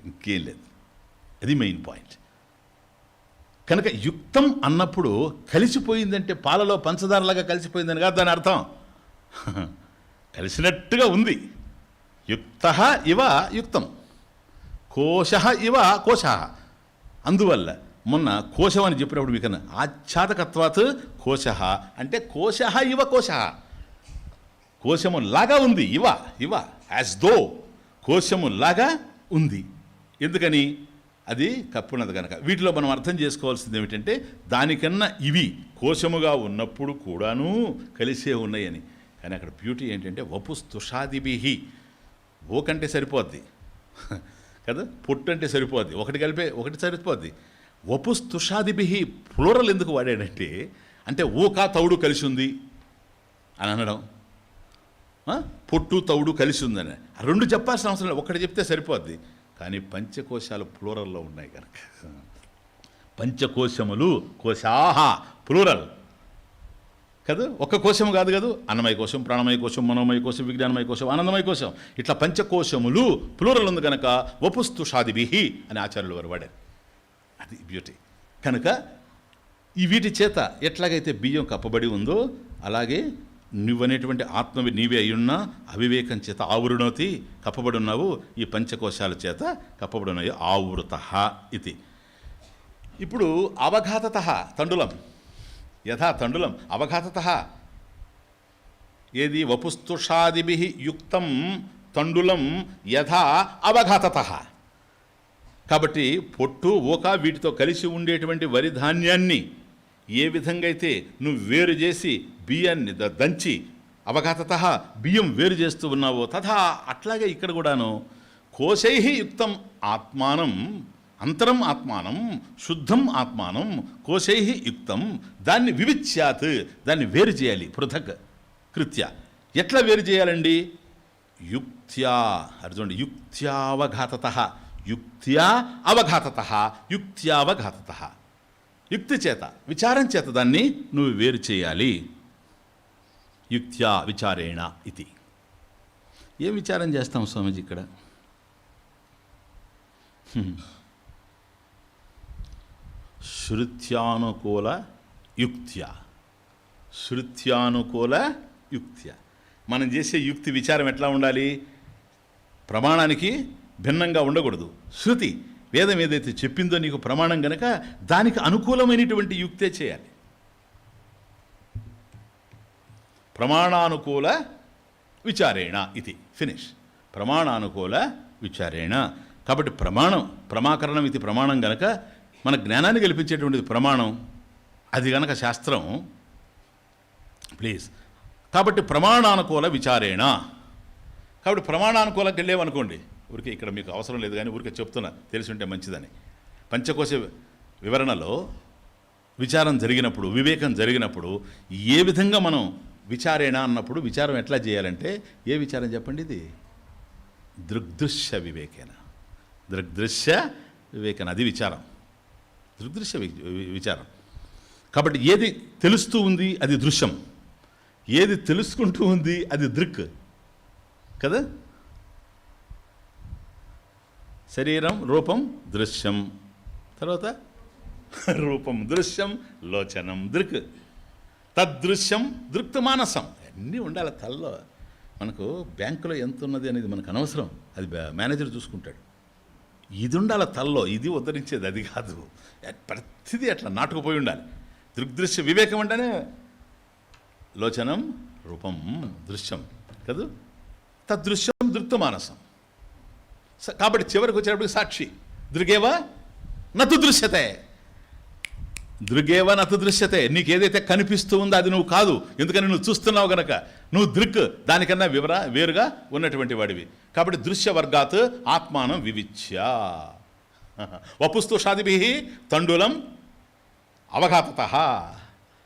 ఇంకేం లేదు. అది మెయిన్ పాయింట్. కనుక యుక్తం అన్నప్పుడు కలిసిపోయిందంటే పాలలో పంచదారలాగా కలిసిపోయిందని కాదు దాని అర్థం. కలిసినట్టుగా ఉంది. యుక్త ఇవ యుక్తం, కోశ ఇవ కోశ. అందువల్ల మొన్న కోశం అని చెప్పినప్పుడు మీకు ఆచ్ఛాదకత్వాత్ కోశ అంటే కోశ ఇవ కోశ, కోశము లాగా ఉంది. ఇవ ఇవ యాజ్ దో, కోశము లాగా ఉంది. ఎందుకని? అది కప్పున్నది కనుక. వీటిలో మనం అర్థం చేసుకోవాల్సింది ఏమిటంటే దానికన్నా ఇవి కోశముగా ఉన్నప్పుడు కూడాను కలిసే ఉన్నాయని. కానీ అక్కడ బ్యూటీ ఏంటంటే వపుస్తుషాదిభిహి, ఓ కంటే సరిపోద్ది కదా, పొట్టు అంటే సరిపోద్ది, ఒకటి కలిపే ఒకటి సరిపోద్ది. వపుస్తుషాదిభిహి ప్లూరల్ ఎందుకు వాడాడంటే అంటే ఓకా తౌడు కలిసి ఉంది అని అనడం, పొట్టు తౌడు కలిసి ఉందని రెండు చెప్పాల్సిన అవసరం లేదు, ఒకటి చెప్తే సరిపోద్ది. కానీ పంచకోశాలు ప్లూరల్లో ఉన్నాయి కనుక పంచకోశములు, కోశాహ ప్లూరల్ కదా, ఒక్క కోశం కాదు కదా. అన్నమయ కోశం, ప్రాణమయ కోశం, మనోమయ కోశం, విజ్ఞానమయ కోశం, ఆనందమయ కోశం, ఇట్లా పంచకోశములు ప్లూరల్ ఉంది కనుక వపుస్తుషాదిభిహి అని ఆచార్యులు వారు వాడారు. అది బ్యూటీ. కనుక ఈ వీటి చేత ఎట్లాగైతే బియ్యం కప్పబడి ఉందో అలాగే నువ్వనేటువంటి ఆత్మవి నీవే అయ్యున్నా అవివేకం చేత ఆవృణోతి కప్పబడి ఉన్నావు, ఈ పంచకోశాల చేత కప్పబడి ఉన్నాయి. ఆవృత ఇది. ఇప్పుడు అవఘాతత తండులం, యథా తండులం అవఘాతత ఏది వపుస్తుషాదిభి యుక్తం తండులం యథా అవఘాతత. కాబట్టి పొట్టు ఓక వీటితో కలిసి ఉండేటువంటి వరి ధాన్యాన్ని ఏ విధంగా అయితే నువ్వు వేరు చేసి బియ్యాన్ని దంచి అవఘాతత బియ్యం వేరు చేస్తూ ఉన్నావో తథా అట్లాగే ఇక్కడ కూడాను కోశై యుక్తం ఆత్మానం, అంతరం ఆత్మానం, శుద్ధం ఆత్మానం, కోశై యుక్తం, దాన్ని వివిచ్యాత్, దాన్ని వేరు చేయాలి. పృథక్ కృత్య. ఎట్లా వేరు చేయాలండి? యుక్త్యా, అర్జునుడు యుక్త్యావఘాతత, యుక్త్యా అవఘాతత, యుక్త్యావఘాతత. యుక్తి చేత, విచారం చేత దాన్ని నువ్వు వేరు చేయాలి. యుక్త్యా విచారేణ ఇది. ఏం విచారం చేస్తాం స్వామీజీ ఇక్కడ? శృత్యానుకూల యుక్త్యా, శృత్యానుకూల యుక్త్యా. మనం చేసే యుక్తి విచారం ఎట్లా ఉండాలి? ప్రమాణానికి భిన్నంగా ఉండకూడదు. శృతి వేదం ఏదైతే చెప్పిందో నీకు ప్రమాణం గనక దానికి అనుకూలమైనటువంటి యుక్తే చేయాలి. ప్రమాణానుకూల విచారేణ ఇది. ఫినిష్. ప్రమాణానుకూల విచారేణ. కాబట్టి ప్రమాణం, ప్రమాకరణం ఇది ప్రమాణం గనక మన జ్ఞానాన్ని గెలిపించేటువంటిది ప్రమాణం. అది గనక శాస్త్రం. ప్లీజ్. కాబట్టి ప్రమాణానుకూల విచారేణ. కాబట్టి ప్రమాణానుకూలంకి వెళ్ళేవనుకోండి, ఊరికే ఇక్కడ మీకు అవసరం లేదు కానీ ఊరికే చెప్తున్నా, తెలిసి ఉంటే మంచిదని. పంచకోశ వివరణలో విచారం జరిగినప్పుడు, వివేకం జరిగినప్పుడు ఏ విధంగా మనం విచారేణ అన్నప్పుడు విచారం ఎట్లా చేయాలంటే, ఏ విచారం చెప్పండి? ఇది దృగ్దృశ్య వివేకేన. దృగ్దృశ్య వివేకన, అది విచారం. దృగ్దృశ్య విచారం. కాబట్టి ఏది తెలుస్తూ ఉంది అది దృశ్యం, ఏది తెలుసుకుంటూ ఉంది అది దృక్ కదా. శరీరం రూపం దృశ్యం, తర్వాత రూపం దృశ్యం, లోచనం దృక్, తద్దృశ్యం దృక్తు మానసం. అన్నీ ఉండాలి తల్లో. మనకు బ్యాంకులో ఎంత ఉన్నది అనేది మనకు అనవసరం, అది మేనేజర్ చూసుకుంటాడు. ఇది ఉండాలి తల్లో, ఇది ఉద్ధరించేది అది కాదు. ప్రతిదీ అట్లా నాటుకుపోయి ఉండాలి. దృగ్దృశ్య వివేకం అంటేనే లోచనం రూపం దృశ్యం కదూ, తద్దృశ్యం దృక్తు మానసం. కాబట్టి చివరికి వచ్చేటప్పటికి సాక్షి. దృగేవ నతు దృశ్యతే, దృగేవ నతు దృశ్యతే. నీకు ఏదైతే కనిపిస్తూ ఉందో అది నువ్వు కాదు, ఎందుకని నువ్వు చూస్తున్నావు గనక. నువ్వు దృక్, దానికన్నా వేరుగా ఉన్నటువంటి వాడివి. కాబట్టి దృశ్యవర్గాత్ ఆత్మానం వివిచ్య. వపుస్తుషాదిభి తండులం అవఘాతత.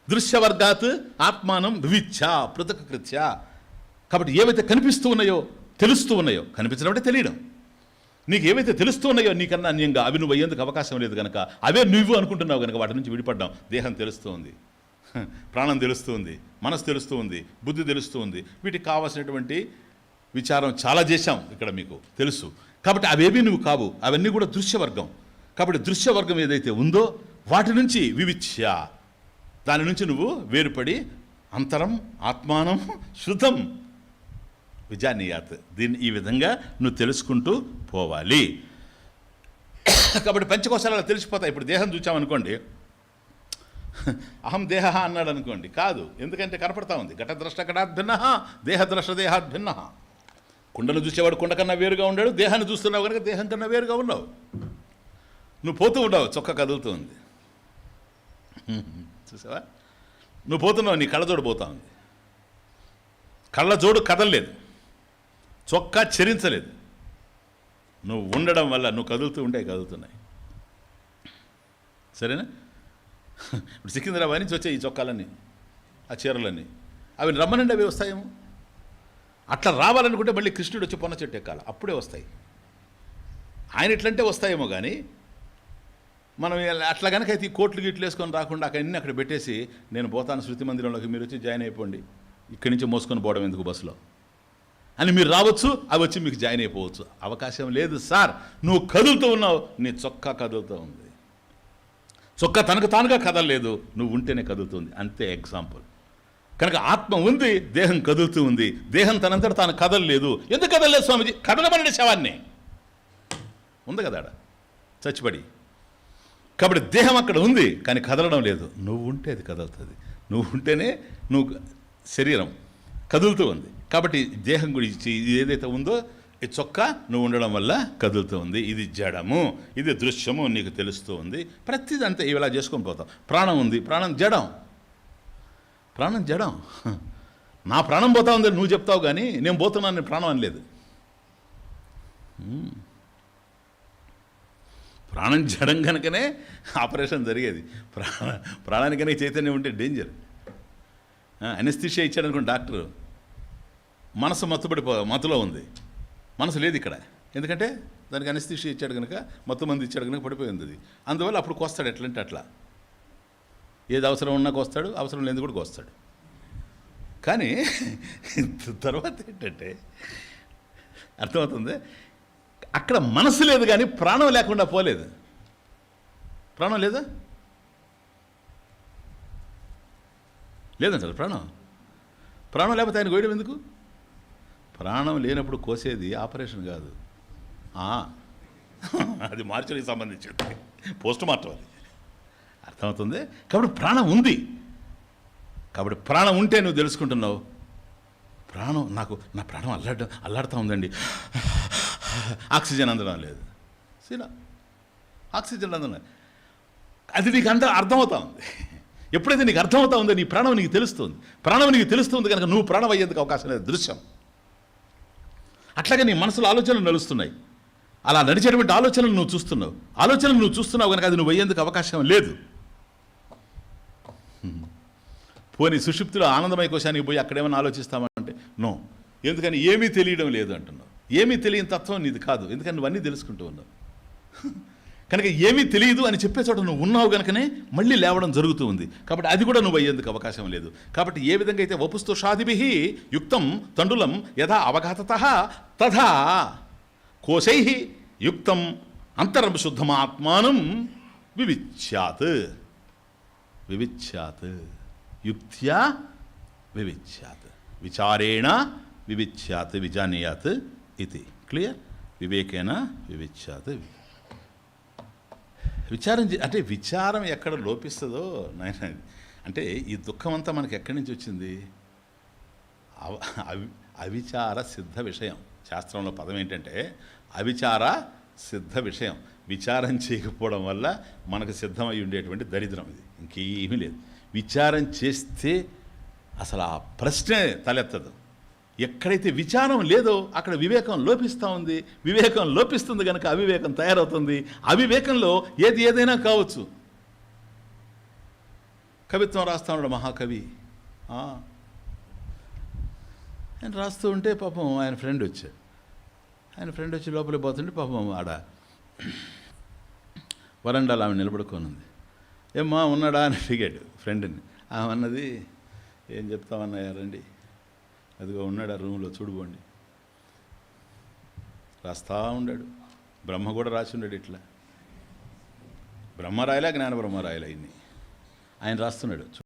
దృశ్యవర్గాత్ ఆత్మానం వివిచ్య పృథక్ కృత్య. కాబట్టి ఏవైతే కనిపిస్తూ ఉన్నాయో, తెలుస్తూ ఉన్నాయో, కనిపించడం అంటే తెలియడం, నీకు ఏవైతే తెలుస్తూ ఉన్నాయో నీకన్నా అన్యంగా అవి నువ్వు అయ్యేందుకు అవకాశం లేదు కనుక అవే నువ్వు అనుకుంటున్నావు కనుక వాటి నుంచి విడిపడ్డాం. దేహం తెలుస్తూ ఉంది, ప్రాణం తెలుస్తూ ఉంది, మనసు తెలుస్తూ ఉంది, బుద్ధి తెలుస్తూ ఉంది. వీటికి కావాల్సినటువంటి విచారం చాలా చేశాం ఇక్కడ, మీకు తెలుసు. కాబట్టి అవేవి నువ్వు కావు, అవన్నీ కూడా దృశ్యవర్గం. కాబట్టి దృశ్యవర్గం ఏదైతే ఉందో వాటి నుంచి వివిచ్య, దాని నుంచి నువ్వు వేరుపడి అంతరం ఆత్మానం శుద్ధం విజానీయాత్, దీన్ని ఈ విధంగా నువ్వు తెలుసుకుంటూ పోవాలి. కాబట్టి పంచకోశాలు తెలిసిపోతాయి. ఇప్పుడు దేహం చూచామనుకోండి, అహం దేహ అన్నాడు అనుకోండి, కాదు, ఎందుకంటే కనపడతా ఉంది. ఘటద్రష్ట ఘటాత్ భిన్న, దేహద్రష్ట దేహాత్ భిన్న. కుండను చూసేవాడు కుండ కన్నా వేరుగా ఉన్నాడు, దేహాన్ని చూస్తున్నావు కనుక దేహం కన్నా వేరుగా ఉన్నావు. నువ్వు పోతూ ఉండవు, చొక్క కదులుతూ ఉంది. చూసావా, నువ్వు పోతున్నావు, నీ కళ్ళజోడు పోతా ఉంది. కళ్ళజోడు కదలలేదు, చొక్కా చరించలేదు. నువ్వు ఉండడం వల్ల నువ్వు కదులుతూ ఉంటే కదులుతున్నాయి. సరేనా? ఇప్పుడు సికింద్రాబాద్ నుంచి వచ్చాయి ఈ చొక్కాలన్నీ, ఆ చీరలన్నీ, అవి రమ్మనండి, అవి వస్తాయేమో. అట్లా రావాలనుకుంటే మళ్ళీ కృష్ణుడు వచ్చి పొన్న చెట్టు ఎక్కాలి, అప్పుడే వస్తాయి. ఆయన ఇట్లంటే వస్తాయేమో కానీ మనం అట్లా కనుక అయితే ఈ కోట్లు గిట్లు వేసుకొని రాకుండా అక్కడ అక్కడ పెట్టేసి నేను పోతాను శృతి మందిరంలోకి, మీరు వచ్చి జాయిన్ అయిపోండి, ఇక్కడి నుంచి మోసుకొని పోవడం ఎందుకు బస్సులో అని మీరు రావచ్చు, అవి వచ్చి మీకు జాయిన్ అయిపోవచ్చు. అవకాశం లేదు సార్. నువ్వు కదులుతూ ఉన్నావు, నీ చొక్కా కదులుతూ ఉంది. చొక్కా తనకు తానుగా కదలలేదు, నువ్వు ఉంటేనే కదులుతుంది, అంతే ఎగ్జాంపుల్. కనుక ఆత్మ ఉంది, దేహం కదులుతూ ఉంది. దేహం తనంతట తాను కదలలేదు. ఎందుకు కదలలేదు స్వామిజీ? కదలమని శవాన్ని ఉంది కదా ఆడ చచ్చిపడి. కాబట్టి దేహం అక్కడ ఉంది కానీ కదలడం లేదు. నువ్వు ఉంటే అది కదులుతుంది. నువ్వు ఉంటేనే నువ్వు శరీరం కదులుతూ ఉంది. కాబట్టి దేహం గురించి ఏదైతే ఉందో ఈ చొక్కా నువ్వు ఉండడం వల్ల కదులుతూ ఉంది. ఇది జడము, ఇది దృశ్యము, నీకు తెలుస్తూ ఉంది. ప్రతిదీ అంతే ఇలా చేసుకొని పోతాం. ప్రాణం ఉంది, ప్రాణం జడం, ప్రాణం జడం. నా ప్రాణం పోతా ఉంది నువ్వు చెప్తావు కానీ నేను పోతున్నాను, నేను ప్రాణం అనలేదు. ప్రాణం జడం కనుకనే ఆపరేషన్ జరిగేది. ప్రాణానికనే చైతన్యం ఉంటే డేంజర్. అనెస్థీషియా ఇచ్చాడు అనుకోండి డాక్టరు, మనసు మత్తులో ఉంది, మనసు లేదు ఇక్కడ. ఎందుకంటే దానికి అనెస్థీషియా ఇచ్చాడు కనుక, మత్తు మంది ఇచ్చాడు కనుక పడిపోయింది అది. అందువల్ల అప్పుడు కోస్తాడు, ఎట్లంటే అట్లా. ఏది అవసరం ఉన్నా కోస్తాడు, అవసరం లేనిది కూడా కోస్తాడు. కానీ తర్వాత ఏంటంటే అర్థమవుతుంది, అక్కడ మనసు లేదు కానీ ప్రాణం లేకుండా పోలేదు. ప్రాణం లేదా? లేదంటారు ప్రాణం. ప్రాణం లేకపోతే ఆయన కోయడం ఎందుకు? ప్రాణం లేనప్పుడు కోసేది ఆపరేషన్ కాదు, అది మార్చురీకి సంబంధించింది, పోస్ట్ మార్టం అది. అర్థమవుతుంది. కాబట్టి ప్రాణం ఉంది. కాబట్టి ప్రాణం ఉంటే నువ్వు తెలుసుకుంటున్నావు, ప్రాణం నా ప్రాణం అల్లాడుతూ ఉందండి, ఆక్సిజన్ అందడం లేదు, సీనా ఆక్సిజన్ అందడం, అది నీకు అర్థమవుతా ఉంది. ఎప్పుడైతే నీకు అర్థమవుతా ఉందో నీ ప్రాణం నీకు తెలుస్తుంది. ప్రాణం నీకు తెలుస్తుంది కనుక నువ్వు ప్రాణం అయ్యేందుకు అవకాశం లేదు. దృశ్యం. అట్లాగే నీ మనసులో ఆలోచనలు నడుస్తున్నాయి, అలా నడిచేటువంటి ఆలోచనలు నువ్వు చూస్తున్నావు కనుక అది నువ్వు అయ్యేందుకు అవకాశం లేదు. పోనీ సుషుప్తిలో ఆనందమయ కోశానికి పోయి అక్కడేమైనా ఆలోచిస్తామంటే నో. ఎందుకని? ఏమీ తెలియడం లేదు అంటున్నావు. ఏమీ తెలియని తత్వం నీది కాదు, ఎందుకని నువ్వన్నీ తెలుసుకుంటూ ఉన్నావు కనుక. ఏమీ తెలియదు అని చెప్పే చోట నువ్వు ఉన్నావు కనుకనే మళ్ళీ లేవడం జరుగుతూ ఉంది. కాబట్టి అది కూడా నువ్వు అయ్యేందుకు అవకాశం లేదు. కాబట్టి ఏ విధంగా అయితే వపుస్తోషాదిభిః యుక్తం తండులం యథా అవగాహతః తథా కోశైః యుక్తం అంతరం శుద్ధమాత్మానం వివిచ్యాత్. యుక్త్యా వివిచ్యాత్, విచారేణ వివిచ్యాత్, విజానీయాత్ ఇది. క్లియర్? వివేకేన వివిచ్యాత్. విచారం అంటే విచారం ఎక్కడ లోపిస్తుందో నాయన, అంటే ఈ దుఃఖం అంతా మనకి ఎక్కడి నుంచి వచ్చింది? అవిచార సిద్ధ విషయం. శాస్త్రంలో పదం ఏంటంటే అవిచార సిద్ధ విషయం. విచారం చేయకపోవడం వల్ల మనకు సిద్ధమై ఉండేటువంటి దరిద్రం ఇది, ఇంకేమీ లేదు. విచారం చేస్తే అసలు ఆ ప్రశ్నే తలెత్తదు. ఎక్కడైతే విచారం లేదో అక్కడ వివేకం లోపిస్తూ ఉంది. వివేకం లోపిస్తుంది కనుక అవివేకం తయారవుతుంది. అవివేకంలో ఏదైనా కావచ్చు. కవిత్వం రాస్తా ఉన్నాడు మహాకవి. ఆయన రాస్తూ ఉంటే పాపం ఆయన ఫ్రెండ్ వచ్చి లోపలికి పోతుంటే పాపం ఆడ వరండాలో ఆమె నిలబడుకొని ఉంది. ఏమ్మా ఉన్నాడా అని అడిగాడు ఫ్రెండ్ని. ఆమె అన్నది, ఏం చెప్తామన్నాయా రండి, అదిగో ఉన్నాడు ఆ రూమ్లో చూడుకోండి. రాస్తా ఉండాడు. బ్రహ్మ కూడా రాసి ఉండాడు ఇట్లా. బ్రహ్మ రాయలే, జ్ఞాన బ్రహ్మ రాయలే, ఇన్ని ఆయన రాస్తున్నాడు.